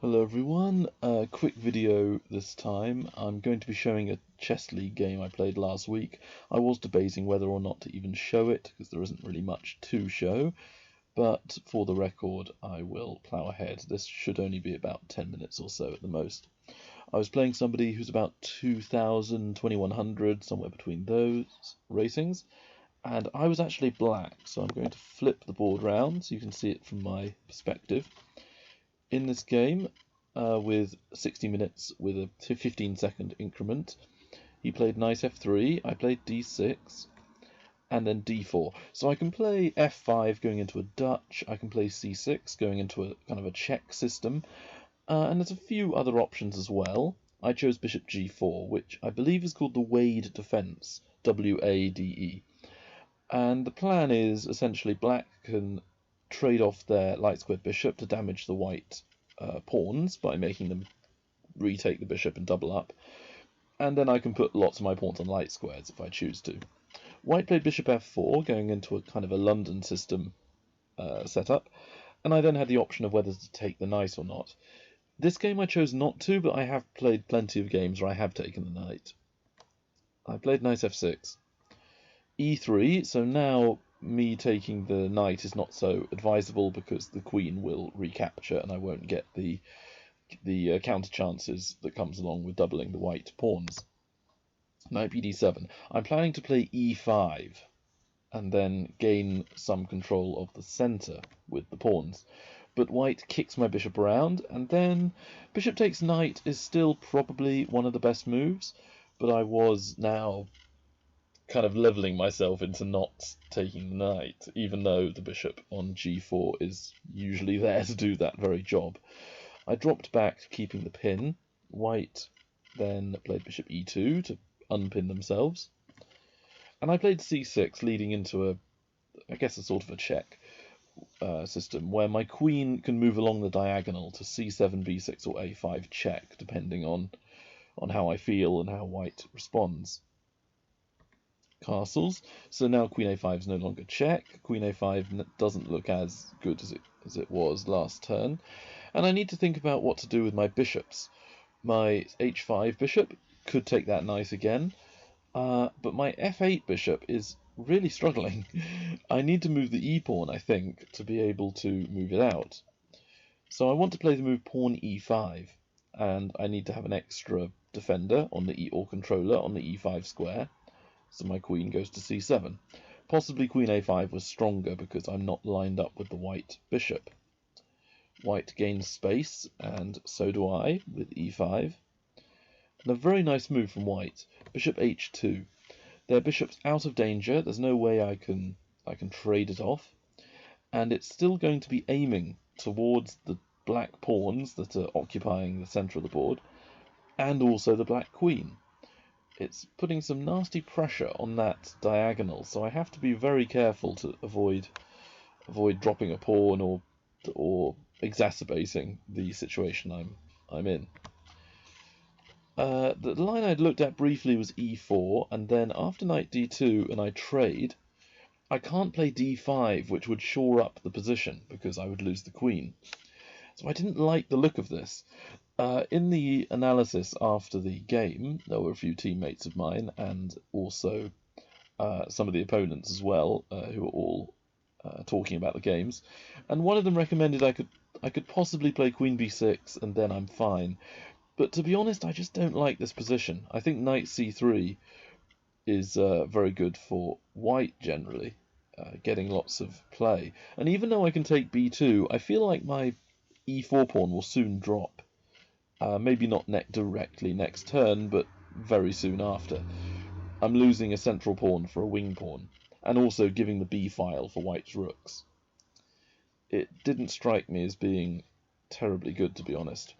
Hello everyone, quick video this time. I'm going to be showing a chess league game I played last week. I was debating whether or not to even show it because there isn't really much to show, but for the record I will plough ahead. This should only be about 10 minutes or so at the most. I was playing somebody who's about 2000, 2100, somewhere between those ratings, and I was actually black, so I'm going to flip the board round so you can see it from my perspective. In this game, with 60 minutes with a 15-second increment, he played knight f3, I played d6, and then d4. So I can play f5 going into a Dutch, I can play c6 going into a kind of a Czech system, and there's a few other options as well. I chose bishop g4, which I believe is called the Wade defense, W-A-D-E. And the plan is essentially black can trade off their light squared bishop to damage the white pawns by making them retake the bishop and double up, and then I can put lots of my pawns on light squares if I choose to. White played bishop f4, going into a kind of a London system setup, and I then had the option of whether to take the knight or not. This game I chose not to, but I have played plenty of games where I have taken the knight. I played knight f6, e3, so now me taking the knight is not so advisable because the queen will recapture and I won't get the counter chances that comes along with doubling the white pawns. Knight bd7. I'm planning to play e5 and then gain some control of the center with the pawns. But white kicks my bishop around, and then bishop takes knight is still probably one of the best moves, but I was now kind of leveling myself into not taking the knight, even though the bishop on g4 is usually there to do that very job. I dropped back, keeping the pin. White then played bishop e2 to unpin themselves. And I played c6, leading into a sort of a check system, where my queen can move along the diagonal to c7, b6, or a5 check, depending on how I feel and how white responds. Castles. So now queen a5 is no longer check. Queen a5 doesn't look as good as it was last turn. And I need to think about what to do with my bishops. My h5 bishop could take that knight again, but my f8 bishop is really struggling. I need to move the e-pawn, I think, to be able to move it out. So I want to play the move pawn e5, and I need to have an extra defender on the or controller on the e5 square. So my queen goes to c7. Possibly queen a5 was stronger because I'm not lined up with the white bishop. White gains space, and so do I with e5. And a very nice move from white, bishop h2. Their bishop's out of danger, there's no way I can trade it off, and it's still going to be aiming towards the black pawns that are occupying the center of the board, and also the black queen. It's putting some nasty pressure on that diagonal, so I have to be very careful to avoid dropping a pawn or exacerbating the situation I'm in. The line I'd looked at briefly was e4, and then after knight d2 and I trade, I can't play d5, which would shore up the position because I would lose the queen. So I didn't like the look of this. In the analysis after the game, there were a few teammates of mine and also some of the opponents as well, who were all talking about the games, and one of them recommended I could possibly play queen b6 and then I'm fine. But to be honest, I just don't like this position. I think knight c3 is very good for white generally, getting lots of play. And even though I can take b2, I feel like my e4 pawn will soon drop. Maybe not directly next turn, but very soon after. I'm losing a central pawn for a wing pawn, and also giving the b file for white's rooks. It didn't strike me as being terribly good, to be honest.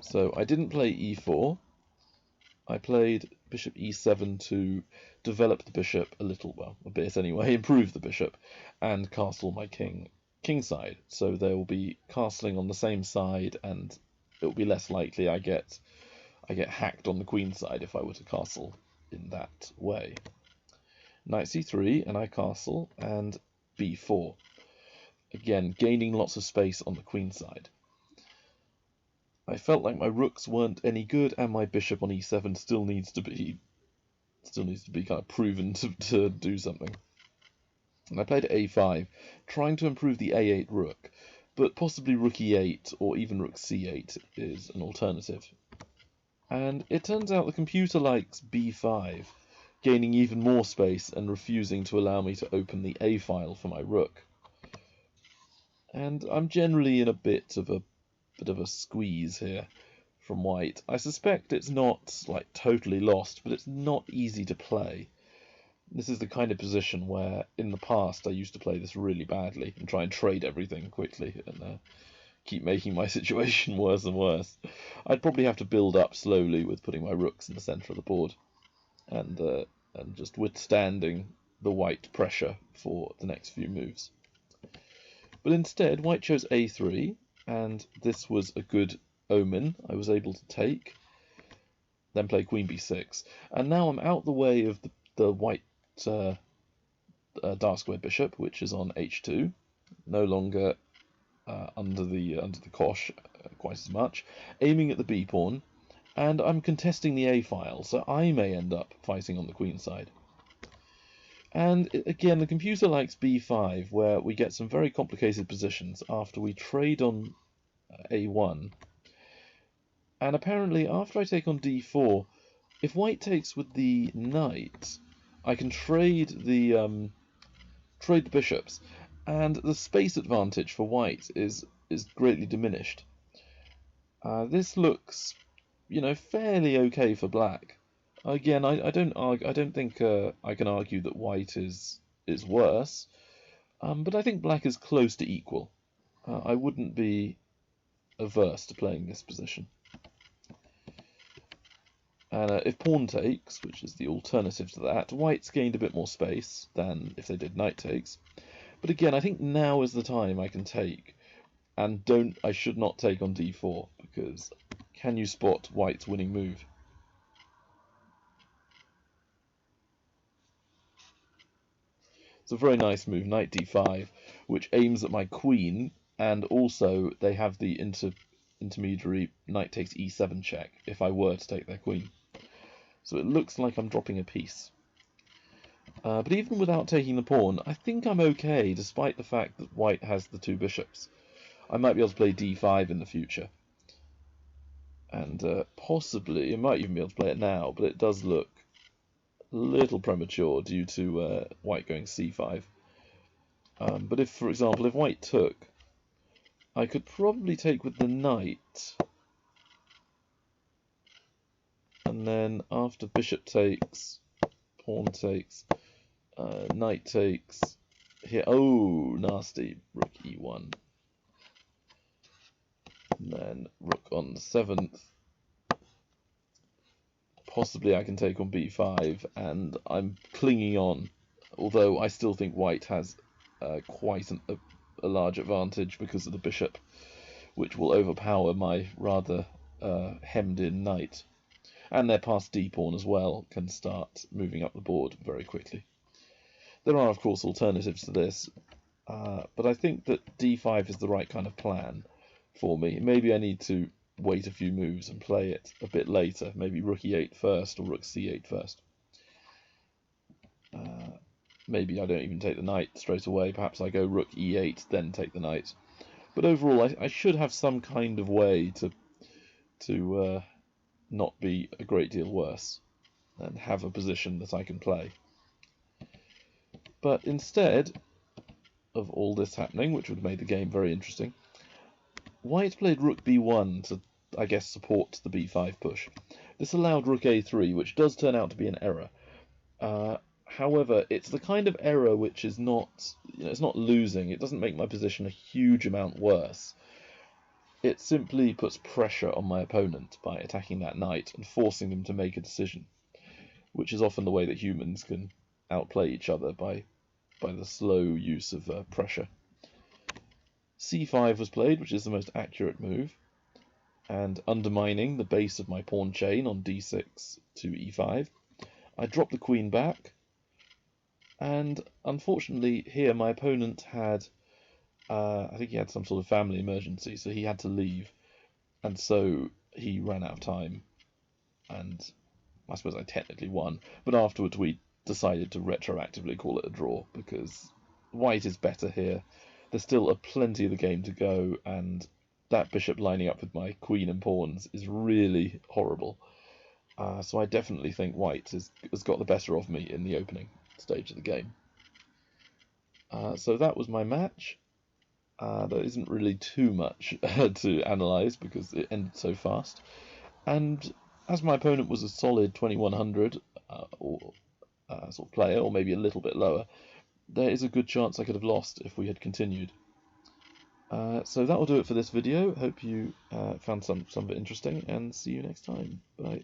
So I didn't play e4. I played bishop e7 to develop the bishop a little, well, a bit anyway, improve the bishop, and castle my kingside. So there will be castling on the same side, and it will be less likely I get hacked on the queen side if I were to castle in that way. Knight c3, and I castle, and b4. Again, gaining lots of space on the queen side. I felt like my rooks weren't any good, and my bishop on e7 still needs to be kind of proven to do something. And I played a5, trying to improve the a8 rook, but possibly rook e8 or even rook c8 is an alternative. And it turns out the computer likes b5, gaining even more space and refusing to allow me to open the a file for my rook. And I'm generally in a bit of a squeeze here from white. I suspect it's not like totally lost, but it's not easy to play. This is the kind of position where, in the past, I used to play this really badly and try and trade everything quickly and keep making my situation worse and worse. I'd probably have to build up slowly with putting my rooks in the centre of the board and just withstanding the white pressure for the next few moves. But instead, white chose a3, and this was a good omen. I was able to take, then play queen b6, and now I'm out the way of the white dark squared bishop, which is on h2, no longer under the cosh quite as much, aiming at the b pawn, and I'm contesting the a file, so I may end up fighting on the queen side. And again, the computer likes b5, where we get some very complicated positions after we trade on a1. And apparently, after I take on d4, if white takes with the knight, I can trade the bishops, and the space advantage for white is greatly diminished. This looks, fairly okay for black. Again, I don't think I can argue that white is worse, but I think black is close to equal. I wouldn't be averse to playing this position. And if pawn takes, which is the alternative to that, white's gained a bit more space than if they did knight takes. But again, I think now is the time I can take, and I should not take on d4, because can you spot white's winning move? It's a very nice move, knight d5, which aims at my queen, and also they have the intermediary knight takes e7 check if I were to take their queen. So it looks like I'm dropping a piece. But even without taking the pawn, I think I'm okay, despite the fact that white has the two bishops. I might be able to play d5 in the future. And possibly, I might even be able to play it now, but it does look a little premature due to white going c5. But if, for example, if white took, I could probably take with the knight. And then after bishop takes, pawn takes, knight takes, here, oh, nasty, rook e1. And then rook on the 7th. Possibly I can take on b5, and I'm clinging on, although I still think white has quite a large advantage because of the bishop, which will overpower my rather hemmed-in knight. And their passed d-pawn as well can start moving up the board very quickly. There are, of course, alternatives to this, but I think that d5 is the right kind of plan for me. Maybe I need to wait a few moves and play it a bit later, maybe rook e8 first or rook c8 first. Maybe I don't even take the knight straight away, perhaps I go rook e8, then take the knight. But overall, I should have some kind of way to not be a great deal worse and have a position that I can play. But instead of all this happening, which would have made the game very interesting, white played rook b1 to, I guess, support the b5 push. This allowed rook a3, which does turn out to be an error. However, it's the kind of error which is not, it's not losing. It doesn't make my position a huge amount worse. It simply puts pressure on my opponent by attacking that knight and forcing them to make a decision, which is often the way that humans can outplay each other by the slow use of pressure. c5 was played, which is the most accurate move, and undermining the base of my pawn chain on d6 to e5. I dropped the queen back, and unfortunately here my opponent had, I think he had some sort of family emergency, so he had to leave. and so he ran out of time, and I suppose I technically won, but afterwards we decided to retroactively call it a draw because white is better here. There's still plenty of the game to go, and that bishop lining up with my queen and pawns is really horrible. So I definitely think white has got the better of me in the opening stage of the game. So that was my match. There isn't really too much to analyse because it ended so fast. And as my opponent was a solid 2100 or sort of player, or maybe a little bit lower, there is a good chance I could have lost if we had continued. So that will do it for this video. Hope you found some of it interesting, and see you next time. Bye.